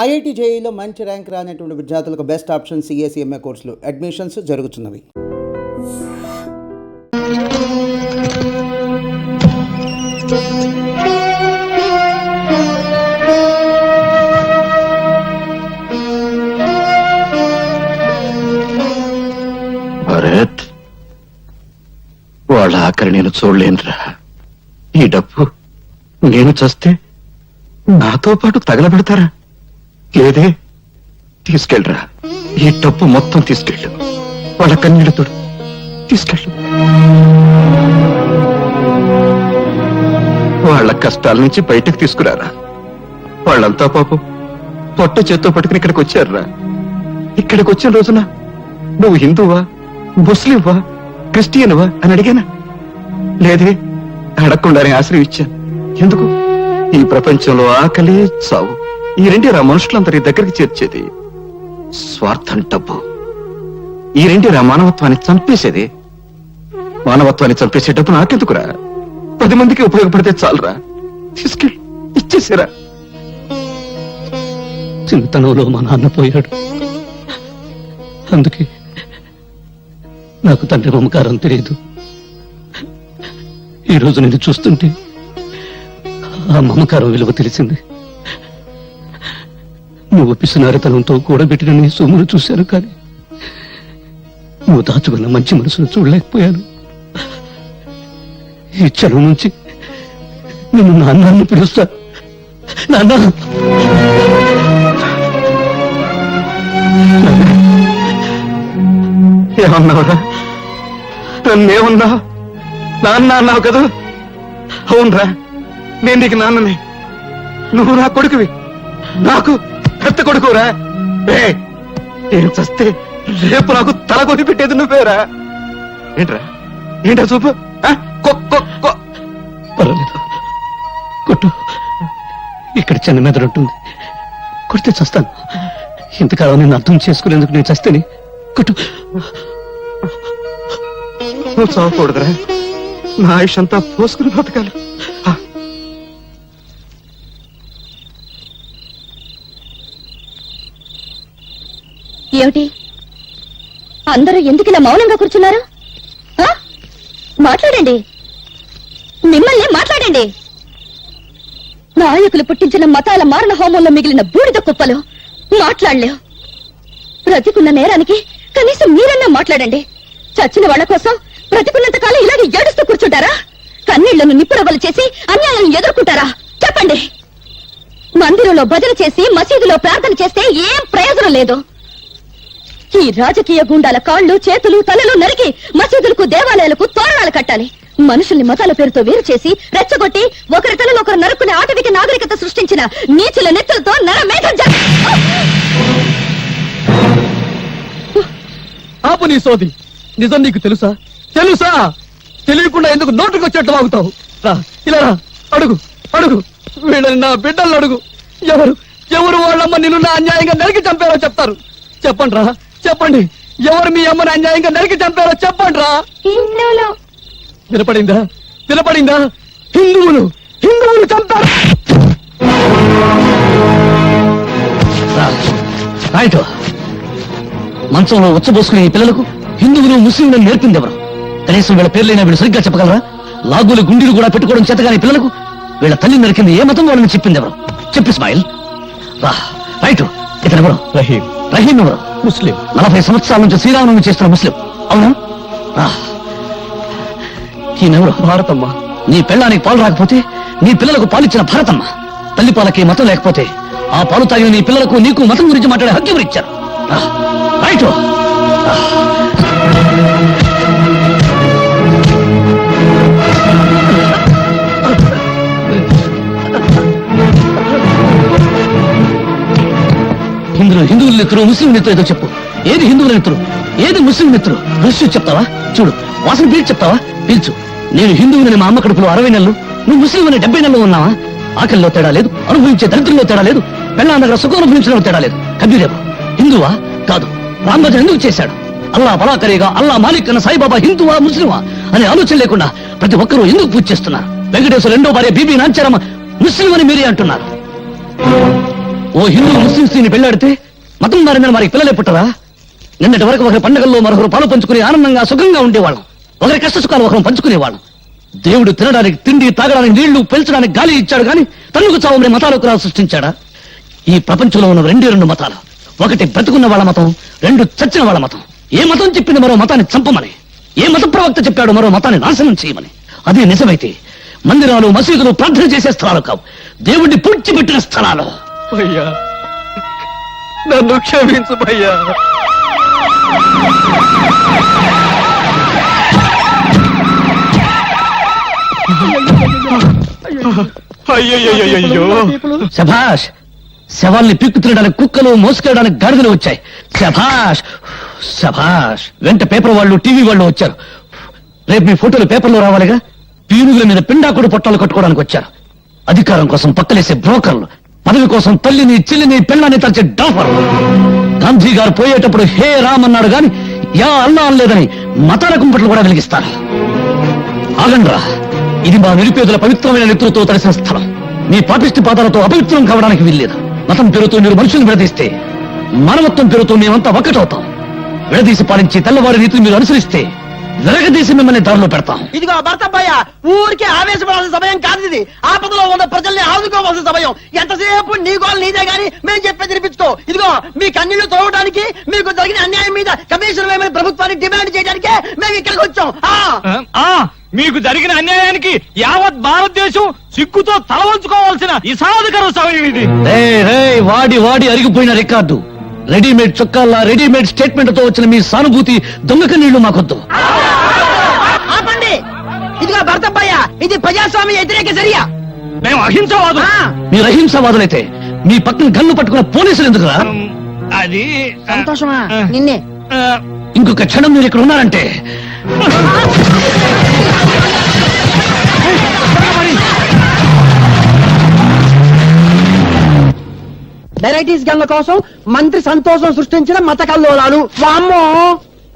IIT జేఈలో మంచి rank రానటువంటి విద్యార్థులకు బెస్ట్ ఆప్షన్ సిఎస్ఈఎంఏ కోర్సులు అడ్మిషన్స్ జరుగుతున్నవి. భరత్, వాళ్ళ ఆఖరి నేను చూడలేనురా. ఈ డబ్బు నేను చస్తే నాతో పాటు తగలబెడతారా? లేదే, తీసుకెళ్ళరా. ఈ డబ్బు మొత్తం తీసుకెళ్ళు. వాళ్ళ కన్నీళ్లతో తీసుకెళ్ళు. వాళ్ళ కష్టాల నుంచి బయటకు తీసుకురారా. వాళ్ళంతా పాపం పొట్ట చేత్తో పట్టుకుని ఇక్కడికి వచ్చారురా. ఇక్కడికి వచ్చిన రోజున నువ్వు హిందువా, ముస్లింవా, క్రిస్టియన్వా అని అడిగానా? లేదే, అడగకుండానే ఆశ్రయించాను. ఎందుకు? ఈ ప్రపంచంలో ఆకలి, చావు ఈ రెండేరా మనుషులందరి దగ్గరికి చేర్చేది. స్వార్థం, డబ్బు ఈ రెండేరా మానవత్వాన్ని చంపేసేది. మానవత్వాన్ని చంపేసే డబ్బు నాకెందుకురా? 10 మందికి ఉపయోగపడితే చాలరా. తీసుకెళ్ళి ఇచ్చేసారా. చిన్నతనంలో మా నాన్న పోయాడు. అందుకే నాకు తండ్రి మమకారం తెలియదు. ఈరోజు నేను చూస్తుంటే ఆ మమకారం విలువ తెలిసింది. నువ్వు పిసినారితనంతో కూడబెట్టిన నీ సొమ్మును చూశాను, కానీ నువ్వు దాచుకున్న మంచి మనసును చూడలేకపోయాను. ఈ క్షణం నుంచి నేను నాన్నని పిలుస్తా. నాన్న, ఏమన్నావురా? నన్నేమన్నా? నాన్న అన్నావు కదా? అవునరా, నేను నీకు నాన్నని. నువ్వు నా కొడుకువి. నాకు పెద్ద కొడుకురా. నేను చస్తే రేపు నాకు తల కొని పెట్టేది నువ్వేరా. ఏంట్రా? ఏంట్రా చూపు? పర్వాలేదు, కొట్టు. ఇక్కడ చిన్న మెదడు ఉంటుంది, కొడితే చస్తాను. ఇంతకాలం నేను అర్థం చేసుకునేందుకు నేను చస్తేనే. కొట్టు. నువ్వు చావకూడదురా. నా ఆయుష్ అంతా పోసుకుని బ్రతకాలి. ఏమిటి అందరూ ఎందుకు ఇలా మౌనంగా కూర్చున్నారు? మాట్లాడండి, మిమ్మల్ని మాట్లాడండి. నాయకులు పుట్టించిన మతాల మారణ హోమంలో మిగిలిన బూడిద కుప్పలు మాట్లాడలేవు. బ్రతికున్న నేరానికి కనీసం మీరన్నా మాట్లాడండి. చచ్చిన వాళ్ల కోసం బ్రతికున్నంత కాలం ఇలాగే ఏడుస్తూ కూర్చుంటారా? కన్నీళ్లను నిప్పురవ్వలు చేసి అన్యాయాలను ఎదుర్కొంటారా? చెప్పండి. మందిరంలో భజన చేసి మసీదులో ప్రార్థన చేస్తే ఏం ప్రయోజనం లేదు. ఈ రాజకీయ గుండాల కాళ్లు, చేతులు, తలలు నరికి మసీదులకు, దేవాలయాలకు తోరణాలు కట్టాలి. మనుషుల్ని మతాల పేరుతో వేరు చేసి రెచ్చగొట్టి ఒకరి తలను ఒకరు నరుక్కునే ఆటవిక నాగరికత సృష్టించిన నీచుల నెత్తులతో నరమేధం. ఆపు నీ సోది. నిజం నీకు తెలుసా? తెలుసా? తెలియకుండా ఎందుకు నోటుకు వచ్చేట్టు వాగుతావు? రా, ఇలా రా. అడుగు, అడుగు. వీళ్ళని నా బిడ్డలను అడుగు. ఎవరు ఎవరు వాళ్ళమ్మ నిన్ను నా అన్యాయంగా నరికి చంపారో చెప్తారు. చెప్పండి రా, చెప్పండి. ఎవరు మీ అమ్మని అన్యాయంగా నరికి చంపారో చెప్పండి రా. వినపడిందా? వినపడిందా? హిందువులు హిందువులు చంపారు. రైట్. మంచంలో ఉచ్చబోసుకునే ఈ పిల్లలకు హిందువులు, ముస్లింలను నేర్పింది ఎవరు? కనీసం వీళ్ళ పేర్లైనా వీళ్ళు సరిగ్గా చెప్పగలరా? లాగులు, గుండీలు కూడా పెట్టుకోవడం చేతగాని పిల్లలకు వీళ్ళ తల్లి నరికింది ఏ మతం వాళ్ళని చెప్పింది ఎవరు? చెప్పు ఇస్మాయిల్. రా. రైట్. ఇతనెవరు? రహీం. రహీం ఎవరు? ముస్లిం. 40 సంవత్సరాల నుంచి శ్రీరామనవమి చేస్తున్న ముస్లిం. అవునా? ఈయనెవరు? భారతమ్మ. నీ పెళ్ళానికి పాలు రాకపోతే నీ పిల్లలకు పాలిచ్చిన భారతమ్మ. తల్లి పాలకి మతం లేకపోతే ఆ పాలు తాగిన నీ పిల్లలకు నీకు మతం గురించి మాట్లాడే హక్కు ఎవరు ఇచ్చారు? రైట్. హిందువుల నెత్తురు, ముస్లిం నెత్తురు ఏదో చెప్పు. ఏది హిందువుల నెత్తురు, ఏది ముస్లిం నెత్తురు? రుచి చెప్తావా? చూడు, వాసన పీల్చి చెప్తావా? పీల్చు. నేను హిందువుని మా అమ్మ కడుపులో 60 నెలలు, నువ్వు ముస్లిం అని 70 నెలలు ఉన్నావా? ఆకలిలో తేడా లేదు, అనుభవించే దరిద్రంలో తేడా లేదు, పెళ్ళ దగ్గర సుఖం అనుభవించడంలో తేడా లేదు. కబీరేవా? హిందువా? కాదు. రామభజన ఎందుకు చేశాడు? అల్లా బలాకరేగా, అల్లా మాలిక్ అన్న సాయిబాబా హిందువా, ముస్లిమా అనే ఆలోచన లేకుండా ప్రతి ఒక్కరూ ఎందుకు పూజ చేస్తున్నారు? వెంకటేశ్వర 2వ భార్య బీబీ నాంచారమ్మ ముస్లిం అని మీరే అంటున్నారు. ఓ హిందూ ముస్లిం స్త్రీని పెళ్లాడితే మతం మారిందని వారికి పిల్లలే పుట్టరా? నిన్నటి వరకు ఒకరి పండుగల్లో మరొకరు పాలు పంచుకుని ఆనందంగా సుఖంగా ఉండేవాళ్ళం. ఒకరి కష్ట సుఖాలు ఒకరు పంచుకునేవాళ్ళం. దేవుడు తినడానికి తిండి, తాగడానికి నీళ్లు, పెంచడానికి గాలి ఇచ్చాడు గాని తన్నుకు చావమని మతాలకు రా సృష్టించాడా? ఈ ప్రపంచంలో ఉన్న రెండు మతాలు. ఒకటి బ్రతుకున్న వాళ్ళ మతం, రెండు చచ్చిన వాళ్ళ మతం. ఏ మతం చెప్పింది మరో మతాన్ని చంపమని? ఏ మత ప్రవక్త చెప్పాడు మరో మతాన్ని నాశనం చేయమని? అదే నిజమైతే మందిరాలు, మసీదులు ప్రార్థన చేసే స్థలాలు కావు, దేవుణ్ణి పూడ్చిపెట్టిన స్థలాలు. భయ్యా, నన్ను క్షమించు భయ్యా. అయ్యయ్యో, శభాష్! శవాల్ని పీక్కు తినడానికి కుక్కలు, మోసుకెళ్ళడానికి గాడిదలు వచ్చాయి. శభాష్ శభాష్! వెంట పేపర్ వాళ్ళు, టీవీ వాళ్ళు వచ్చారు. రేపు మీ ఫోటోలు పేపర్లో రావాలిగా. పీనుగుల మీద పిండాకుడు పొట్టాలు కట్టుకోవడానికి వచ్చారు. అధికారం కోసం పక్కలేసే బ్రోకర్లు, పదవి కోసం తల్లిని, చెల్లిని, పెళ్ళాన్ని తలచే డాఫర్లు. గాంధీ గారు పోయేటప్పుడు హే రామ్ అన్నాడు గాని యా అల్లా అనలేదని మతాల కుంపట్లు కూడా వెలిగిస్తారు. ఆగండ్రా, ఇది మా నిరుపేదల పవిత్రమైన నెత్తులతో తడిసిన స్థలం. మీ పాపిష్టి పాదాలతో అపవిత్రం కావడానికి వీల్లేదు. మతం పేరుతో మీరు మనుషులను విడదీస్తే, మానవత్వం పేరుతో మేమంతా ఒక్కటవుతాం. విడదీసి పాలించి తెల్లవారి రీతిని మీరు అనుసరిస్తే విరగదీసి మిమ్మల్ని దారిలో పెడతాం. ఇదిగో భర్తబ్బయ్య, ఊరికే ఆవేశపడాల్సిన సమయం కాదు ఇది. ఆపదలో ఉన్న ప్రజల్ని ఆదుకోవాల్సిన సమయం. ఎంతసేపు నీ గోలు నీదే గాని మేము చెప్పే తినిపించుకో. ఇదిగో మీ కన్నీళ్లు తోవడానికి, మీకు జరిగిన అన్యాయం మీద కమిషన్ వేయమని ప్రభుత్వాన్ని డిమాండ్ చేయడానికే మేము ఇక్కడికి వచ్చాం. మీకు జరిగిన అన్యాయానికి యావత్ భారతదేశం సిగ్గుతో తల వంచుకోవాల్సిన ఇసాధకర సమయం ఇది. వాడి వాడి అరిగిపోయిన రికార్డు. రెడీమేడ్ చొక్కాల్లా, రెడీమేడ్ స్టేట్మెంట్ తో వచ్చిన మీ సానుభూతి దొంగక నీళ్లు మాకొద్దు. ఆపండి. ఇదిగో భర్తబ్బయ్య, ఇది ప్రజాస్వామ్య వ్యతిరేక చర్య. మేము అహింసవాదు. మీరు అహింసవాదులైతే మీ పక్కన గన్ను పట్టుకున్న పోలీసులు ఎందుకురా? అది సంతోషమా నిన్నే. ఇంకొక క్షణం మీరు ఇక్కడ ఉన్నారంటే వెరైటీస్ గన్ల కోసం మంత్రి సంతోషం సృష్టించిన మత కల్లోలాలు. వామ్మో!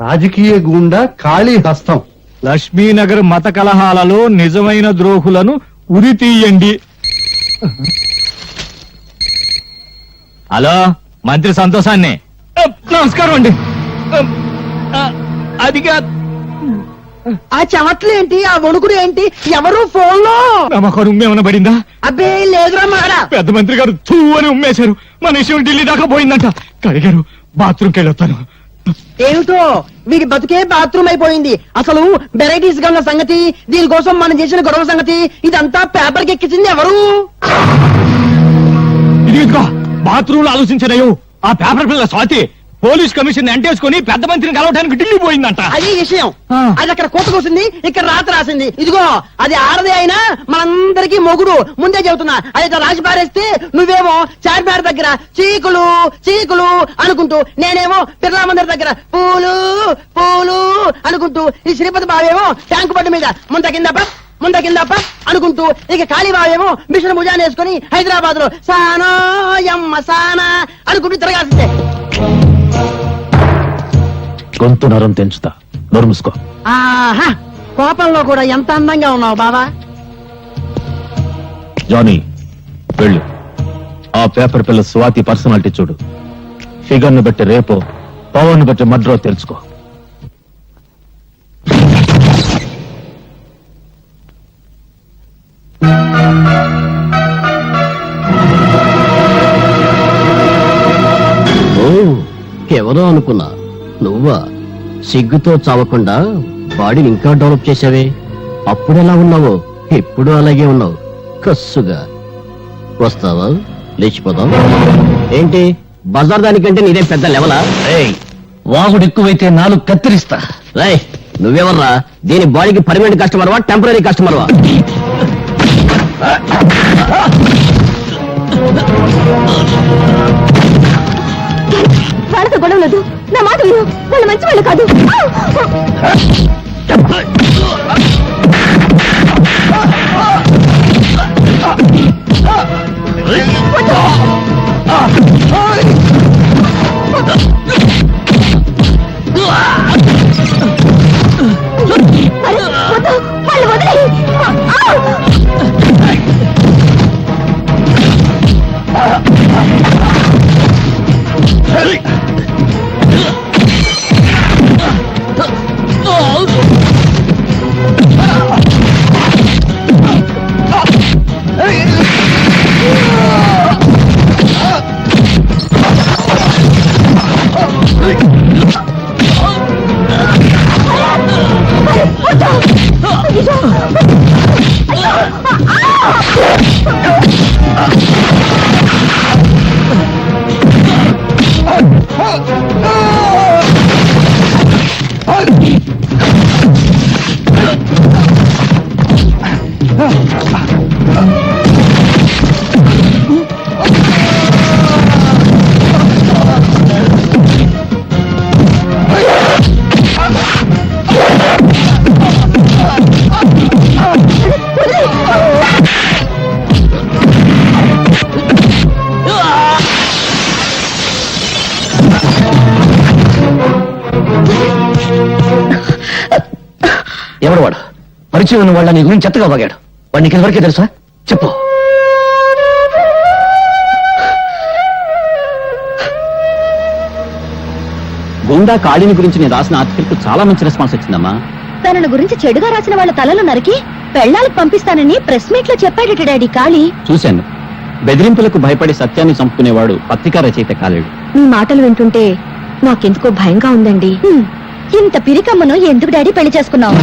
రాజకీయ గూండా ఖాళీ హస్తం. లక్ష్మీనగర్ మత కలహాలలో నిజమైన ద్రోహులను ఉరి తీయండి. హలో, మంత్రి సంతోషాన్ని. నమస్కారం అండి. అదిగా ఆ చెమట్లు ఏంటి, ఆ వణుకుడు ఏంటి? ఎవరు ఫోన్ లో? నమ్మకం ఉమ్మేమన్నా పడిందా? అబ్బే లేదురా మాడా. పెద్ద మంత్రి గారు తూ అని ఉమ్మేశారు. మన విషయం ఢిల్లీ దాకా పోయిందంట. కడిగారు, బాత్రూమ్కి వెళ్ళొస్తాను. ఏమిటో వీడి బతుకే బాత్రూమ్ అయిపోయింది. అసలు వెరైటీస్ గన్ల సంగతి, దీనికోసం మనం చేసిన గొడవ సంగతి, ఇదంతా పేపర్కి ఎక్కించింది ఎవరు? ఇదిగో బాత్రూమ్ లో ఆలోచించలేవు. ఆ పేపర్ పిల్ల స్వాతి పోలీస్ కమిషన్ ఎంటేసుకుని పెద్ద మంత్రిని కలవడానికి ఢిల్లీ పోయిందంట. అది విషయం. ఆ. అది అక్కడ కోసుకొస్తుంది, ఇక్కడ రాత రాసింది. ఇదిగో అది ఆడదే అయినా మనందరికీ మొగుడు. ముందే చెబుతున్నా. అది రాసి పారేస్తే నువ్వేమో చార్మినార్ దగ్గర చీకులు చీకులు అనుకుంటూ, నేనేమో బిర్లా మందిర్ దగ్గర పూలు పూలు అనుకుంటూ, ఈ శ్రీపతి బావేమో ట్యాంకు బండి మీద ముంద కిందప్ప అనుకుంటూ, ఇక కాళీబావేమో మిషన్ భుజాన్ని వేసుకుని హైదరాబాద్ లో సానా యమ్మ సానా అనుకుంటూ తిరగాల్సిందే. గొంతు నరం తెంచుతా. నోరు మూసుకో. ఆహా, కోపంలో కూడా ఎంత అందంగా ఉన్నావు బాబా. జానీ, వెళ్ళు. ఆ పేపర్ పిల్ల స్వాతి పర్సనాలిటీ చూడు. ఫిగర్ ను బట్టి రేపో, పవర్ ను బట్టి మడ్రో తెలుసుకో. ఎవరో అనుకున్నా, నువ్వా? సిగ్గుతో చావకుండా బాడీని ఇంకా డెవలప్ చేసావే. అప్పుడెలా ఉన్నావో ఇప్పుడు అలాగే ఉన్నావు. కస్సుగా వస్తావా? లేచిపోదాం. ఏంటి బజార్ దానికంటే నీదే పెద్ద లెవలా? వాగుడు ఎక్కువైతే నాలుగు కత్తిరిస్తా. రేయ్, నువ్వెవర్రా? దీని బాడీకి పర్మనెంట్ కస్టమర్వా, టెంపరీ కస్టమర్వా? వాళ్ళతో గొడవ లేదు. నా మాట విను, వాళ్ళు మంచి వాళ్ళు కాదు. వాళ్ళు వదిలేయ్. ఆ! ఎవడు వాడు? పరిచయం ఉన్న వాళ్ళ నీ గురించి చెత్తగా వాగాడు. వాడు నీకు ఎవరికే తెలుసా? చెప్పు. గోండా కాళిని గురించి నేను రాసిన ఆర్టికల్ చాలా మంచి రెస్పాన్స్ వచ్చిందమ్మా. తనను గురించి చెడుగా రాసిన వాళ్ళ తలలు నరికి పెళ్ళాలకు పంపిస్తానని ప్రెస్ మీట్ లో చెప్పాడట డాడీ కాళీ. చూశాను. బెదిరింపులకు భయపడి సత్యాన్ని చంపుకునేవాడు పత్రికా రచయిత కాలేడు. మీ మాటలు వింటుంటే నాకెందుకో భయంగా ఉందండి. ఇంత పిరికమ్మను ఎందుకు డాడీ పెళ్లి చేసుకున్నావు?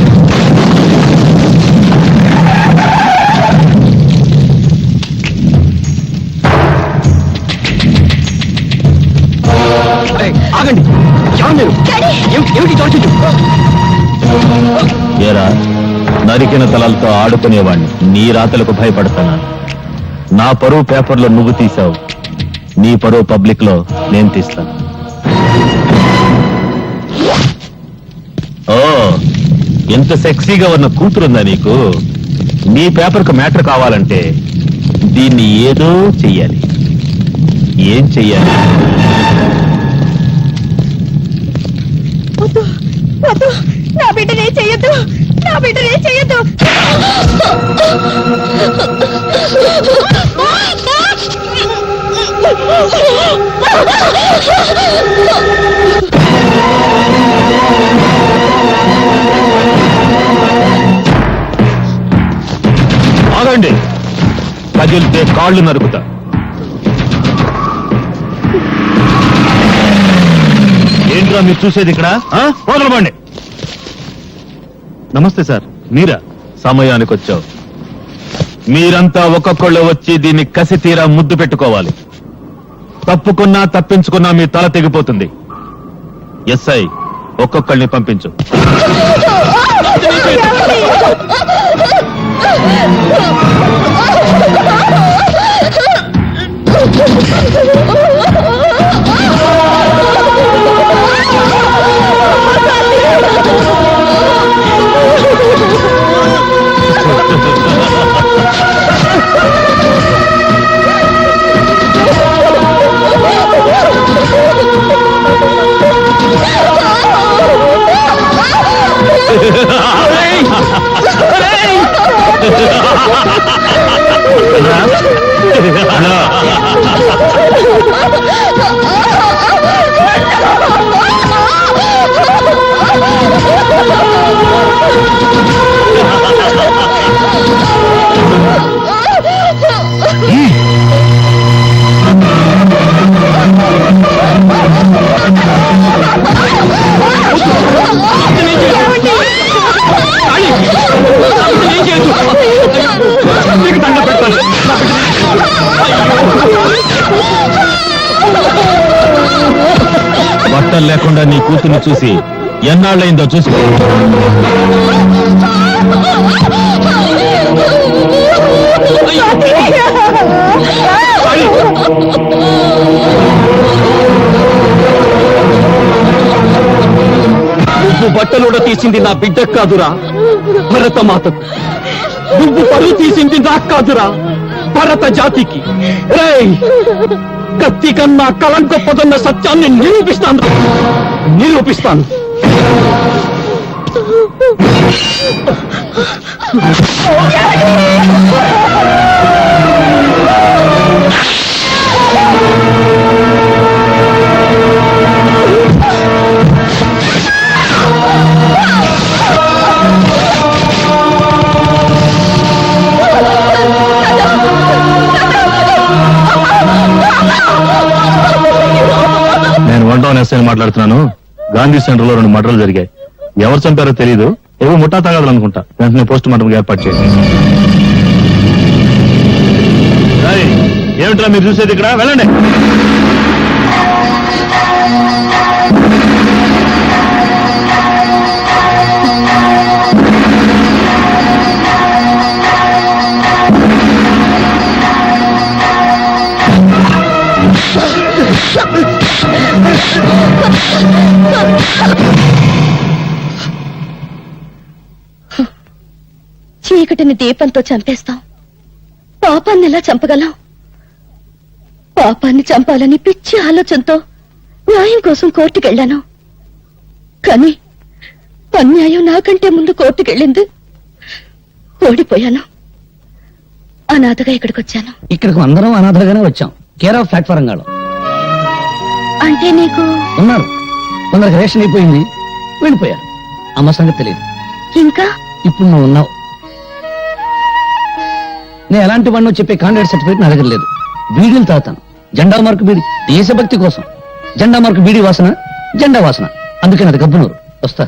ఆగండి. ఏమిటి చోటు? ఏరా, నరికిన తలలతో ఆడుకునేవాణ్ణి నీ రాతలకు భయపడతానా? నా పరువు పేపర్లో నువ్వు తీసావు, నీ పరువు పబ్లిక్ లో నేను తీస్తాను. ఓ, ఎంత సెక్సీగా ఉన్న కూతురుందా నీకు? నీ పేపర్కు మ్యాటర్ కావాలంటే దీన్ని ఏదో చెయ్యాలి. ఏం చెయ్యాలి? నా బిడ్డనే చెయ్యొద్దు, నా బిడ్డనే చెయ్యొద్దు. ఆగండి, కదిలితే కాళ్ళు నరుకుతా. ఏంట్రా మీరు చూసేది ఇక్కడ? వదలబండి. నమస్తే సార్, మీరా? సమయానికి వచ్చావు. మీరంతా ఒక్కొక్కళ్ళు వచ్చి దీన్ని కసి తీరా ముద్దు పెట్టుకోవాలి. తప్పుకున్నా తప్పించుకున్నా మీ తల తెగిపోతుంది. ఎస్ఐ, ఒక్కొక్కళ్ళని పంపించు. బట్టలు లేకుండా నీ కూతుర్ని చూసి ఎన్నాళ్ళైందో చూసుకో. నువ్వు బట్టలుడ తీసింది నా బిడ్డ కాదురా, భరతమాతకు. నువ్వు పరువు తీసింది నాకు కాదురా, భరత జాతికి. రేయ్, కత్తి కన్నా కలం గొప్పదన్న సత్యాన్ని నిరూపిస్తాను. వన్ టౌన్ ఎస్ఐని మాట్లాడుతున్నాను. గాంధీ సెంటర్ లో 2 మర్డర్లు జరిగాయి. ఎవరు చంపారో తెలియదు. ఏవో ముఠా తగాదాలు అనుకుంటా. వెంటనే పోస్ట్ మార్టం ఏర్పాటు చేయండి. ఏయ్, ఏమిట్రా మీరు చూసేది ఇక్కడ? వెళ్ళండి. చీకటిని దీపంతో చంపేస్తాం, పాపాన్ని ఎలా చంపగలం? పాపాన్ని చంపాలని పిచ్చి ఆలోచనతో న్యాయం కోసం కోర్టుకెళ్ళాను. కానీ అన్యాయం నాకంటే ముందు కోర్టుకెళ్ళింది. ఓడిపోయాను. అనాథగా ఇక్కడికి వచ్చాను. ఇక్కడికి అందరం అనాథలుగానే వచ్చాం. కేర్ ఆఫ్ ప్లాట్ఫారం గాడు అంటే నీకు ఉన్నారు. కొందరికి రేషన్ అయిపోయింది, వెళ్ళిపోయారు. అమ్మ సంగతి తెలియదు. ఇంకా ఇప్పుడు నువ్వు ఉన్నావు. నేను ఎలాంటి వాడినో చెప్పే కాంట్రాక్ట్ సర్టిఫికేట్ నా దగ్గర లేదు. బీడీలు తాగుతాను. జెండా మార్కు బీడి, దేశభక్తి కోసం. జెండా మార్కు బీడీ వాసన, జెండా వాసన. అందుకే నాది గబ్బునూరు. వస్తా.